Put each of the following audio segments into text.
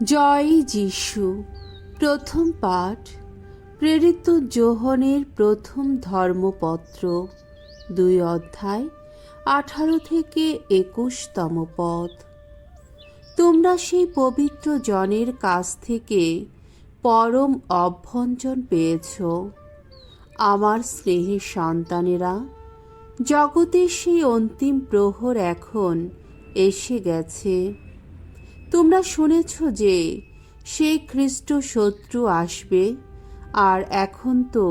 জয় যিশু। প্রথম পাঠ প্রেরিত যোহনের প্রথম ধর্মপত্র, 2 অধ্যায় 18 থেকে 21তম পদ। তোমরা সেই পবিত্র জনের কাছ থেকে পরম অভ্যঞ্জন পেয়েছ। আমার স্নেহের সন্তানেরা, জগতের সেই অন্তিম প্রহর এখন এসে গেছে। তোমরা শুনেছ যে সেই খ্রিস্ট শত্রু আসবে, আর এখন তো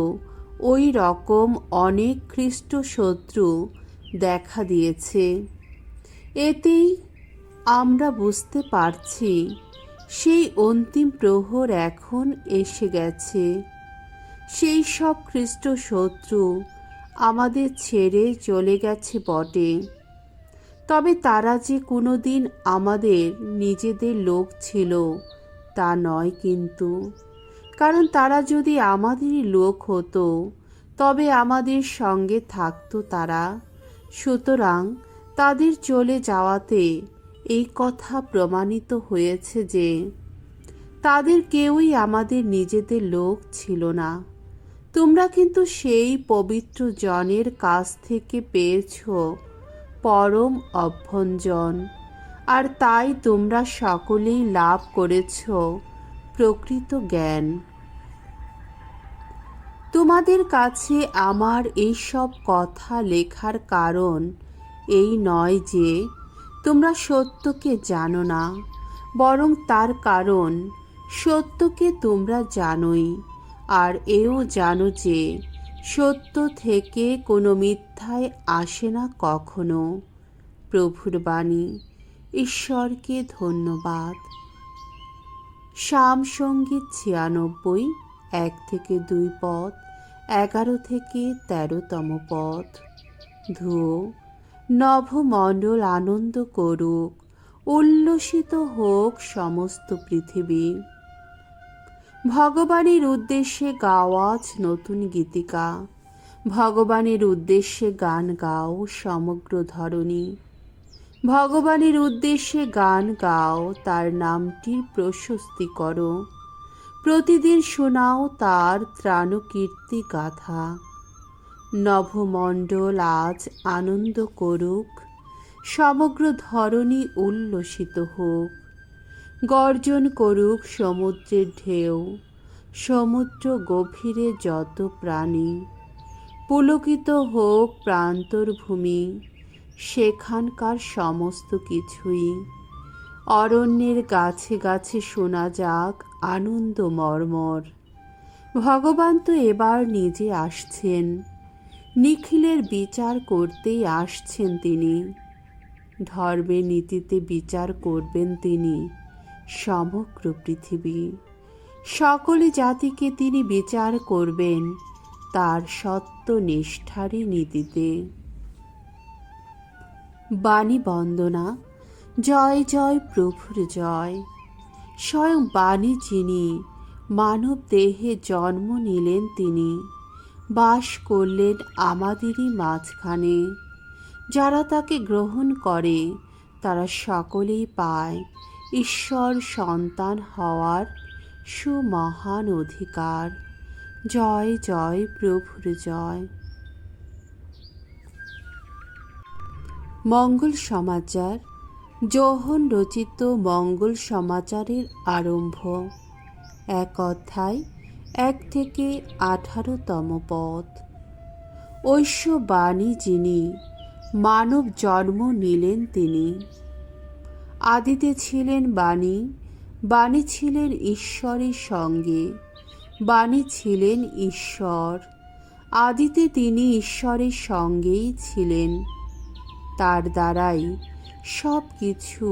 ওই রকম অনেক খ্রিস্ট শত্রু দেখা দিয়েছে। এতেই আমরা বুঝতে পারছি সেই অন্তিম প্রহর এখন এসে গেছে। সেই সব খ্রিস্ট শত্রু আমাদের ছেড়ে চলে গেছে বটে, তবে তারা যে কোনো দিন আমাদের নিজেদের লোক ছিল তা নয় কিন্তু। কারণ তারা যদি আমাদেরই লোক হতো তবে আমাদের সঙ্গে থাকতো তারা। সুতরাং তাদের চলে যাওয়াতে এই কথা প্রমাণিত হয়েছে যে তাদের কেউই আমাদের নিজেদের লোক ছিল না। তোমরা কিন্তু সেই পবিত্র জনের কাছ থেকে পেয়েছ পরম অভ্যঞ্জন, আর তাই তোমরা সকলেই লাভ করেছ প্রকৃত জ্ঞান। তোমাদের কাছে আমার এই সব কথা লেখার কারণ এই নয় যে তোমরা সত্যকে জানো না, বরং তার কারণ সত্যকে তোমরা জানোই, আর এও জানো যে সত্য থেকে কোনো মিথ্যায় আসে না কখনো। প্রভুর বাণী। ঈশ্বরকে ধন্যবাদ। শাম সঙ্গীত 96, 1 থেকে 2 পদ, 11 থেকে 13তম পদ। ধুও, নভমণ্ডল আনন্দ করুক, উল্লসিত হোক সমস্ত পৃথিবী। ভগবানের উদ্দেশ্যে গাওয়াজ নতুন গীতিকা। ভগবানের উদ্দেশ্যে গান গাও সমগ্র ধরণী। ভগবানের উদ্দেশ্যে গান গাও, তার নামটির প্রশস্তি করো। প্রতিদিন শোনাও তার ত্রাণকীর্তি গাথা। নভমণ্ডল আজ আনন্দ করুক, সমগ্র ধরণী উল্লসিত হোক। গর্জন করুক সমুদ্রের ঢেউ, সমুদ্র গভীরে যত প্রাণী। পুলকিত হোক প্রান্তর ভূমি, সেখানকার সমস্ত কিছুই। অরণ্যের গাছে গাছে শোনা যাক আনন্দ মর্মর। ভগবান তো এবার নিজে আসছেন, নিখিলের বিচার করতেই আসছেন তিনি। ধর্মের নীতিতে বিচার করবেন তিনি সমগ্র পৃথিবী। সকল জাতিকে তিনি বিচার করবেন তার সত্য নিষ্ঠারী নীতিতে। বাণী বন্দনা। জয় জয় প্রভুর জয়। স্বয়ং বাণী যিনি মানব দেহে জন্ম নিলেন, তিনি বাস করলেন আমাদেরই মাঝখানে। যারা তাকে গ্রহণ করে তারা সকলেই পায় ঈশ্বর সন্তান হওয়ার সুমহান অধিকার। জয় জয় প্রভুর জয়। মঙ্গল সমাচার। যোহন রচিত মঙ্গল সমাচারের আরম্ভ, 1 অধ্যায় 1 থেকে 18তম পদ। ঐশ্য বাণী যিনি মানব জন্ম নিলেন, তিনি আদিতে ছিলেন বাণী। বাণী ছিলেন ঈশ্বরের সঙ্গে, বাণী ছিলেন ঈশ্বর। আদিতে তিনি ঈশ্বরের সঙ্গেই ছিলেন। তার দ্বারাই সব কিছু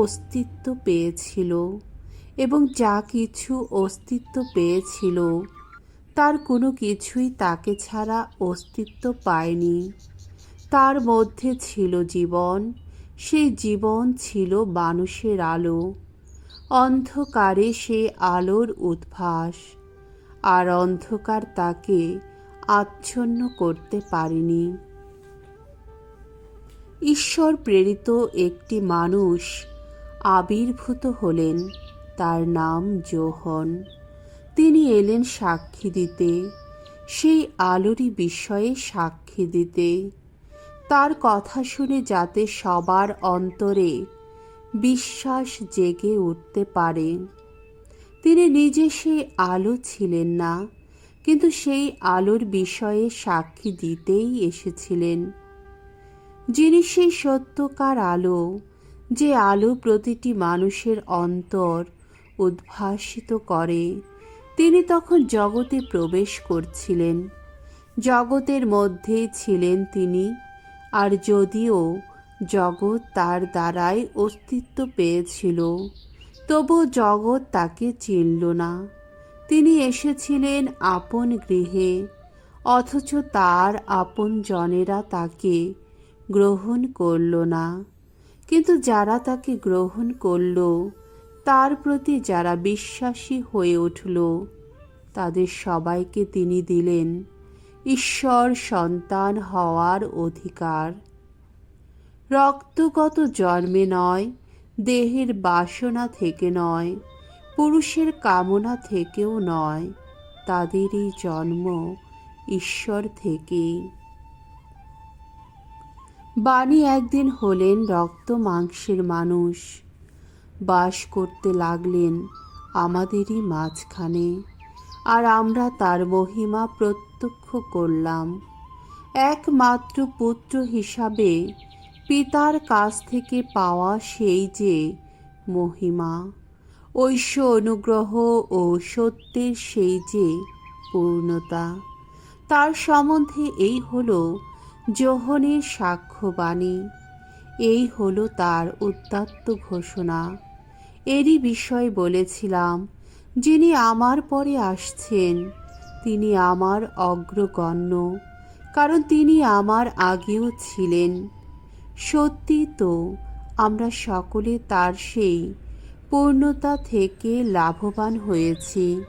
অস্তিত্ব পেয়েছিল, এবং যা কিছু অস্তিত্ব পেয়েছিল তার কোনো কিছুই তাকে ছাড়া অস্তিত্ব পায়নি। তার মধ্যে ছিল জীবন, সেই জীবন ছিল মানুষের আলো। অন্ধকারে সে আলোর উদ্ভাস, আর অন্ধকার তাকে আচ্ছন্ন করতে পারেনি। ঈশ্বর প্রেরিত একটি মানুষ আবির্ভূত হলেন। তার নাম যোহন। তিনি এলেন সাক্ষী দিতে, সেই আলোরই বিষয়ে সাক্ষী দিতে, তার কথা শুনে যাতে সবার অন্তরে বিশ্বাস জেগে উঠতে পারে। তিনি নিজে সেই আলো ছিলেন না, কিন্তু সেই আলোর বিষয়ে সাক্ষী দিতেই এসেছিলেন। যিনি সেই সত্যকার আলো, যে আলো প্রতিটি মানুষের অন্তর উদ্ভাসিত করে, তিনি তখন জগতে প্রবেশ করছিলেন। জগতের মধ্যেই ছিলেন তিনি, আর যদিও জগৎ তার দ্বারাই অস্তিত্ব পেয়েছিল, তবু জগৎ তাকে চিনল না। তিনি এসেছিলেন আপন গৃহে, অথচ তার আপন জনেরা তাকে গ্রহণ করল না। কিন্তু যারা তাকে গ্রহণ করল, তার প্রতি যারা বিশ্বাসী হয়ে উঠল, তাদের সবাইকে তিনি দিলেন ঈশ্বর সন্তান হওয়ার অধিকার। রক্তগত জন্মে নয়, দেহের বাসনা থেকে নয়, পুরুষের কামনা থেকেও নয়, তাদেরই জন্ম ঈশ্বর থেকেই। বাণী একদিন হলেন রক্ত মাংসের মানুষ, বাস করতে লাগলেন আমাদেরই মাঝখানে, আর আমরা তার মহিমা প্রত্যক্ষ করলাম। একমাত্র পুত্র হিসাবে পিতার কাছ থেকে পাওয়া সেই যে মহিমা, ঐশ্য অনুগ্রহ ও সত্যের সেই যে পূর্ণতা, তার সম্বন্ধে এই হলো যোহনের সাক্ষ্যবাণী, এই হলো তার উদাত্ত ঘোষণা। এরই বিষয় বলেছিলাম, যিনি আমার পরে আসছেন তিনি আমার অগ্রগণ্য, কারণ তিনি আমার আগেও ছিলেন। সত্যি তো, আমরা সকলে তার সেই পূর্ণতা থেকে লাভবান হয়েছি,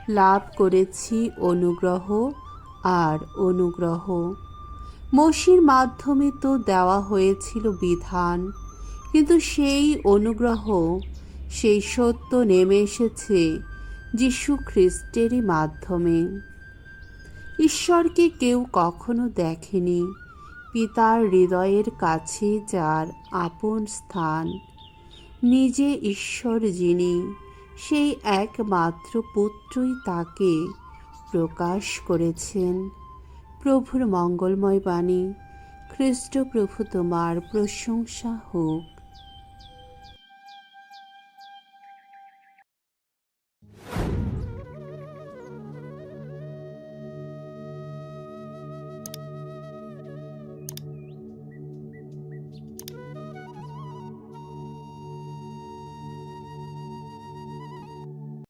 লাভ করেছি অনুগ্রহ আর অনুগ্রহ। মসির মাধ্যমে তো দেওয়া হয়েছিল বিধান, কিন্তু সেই অনুগ্রহ, সেই সত্য নেমে এসেছে যীশু খ্রিস্টেরই মাধ্যমে। ঈশ্বরকে কেউ কখনো দেখেনি, পিতার হৃদয়ের কাছে যার আপন স্থান, নিজে ঈশ্বর যিনি, সেই একমাত্র পুত্রই তাকে প্রকাশ করেছেন। প্রভুর মঙ্গলময় বাণী। খ্রিস্ট প্রভু তোমার প্রশংসা হোক।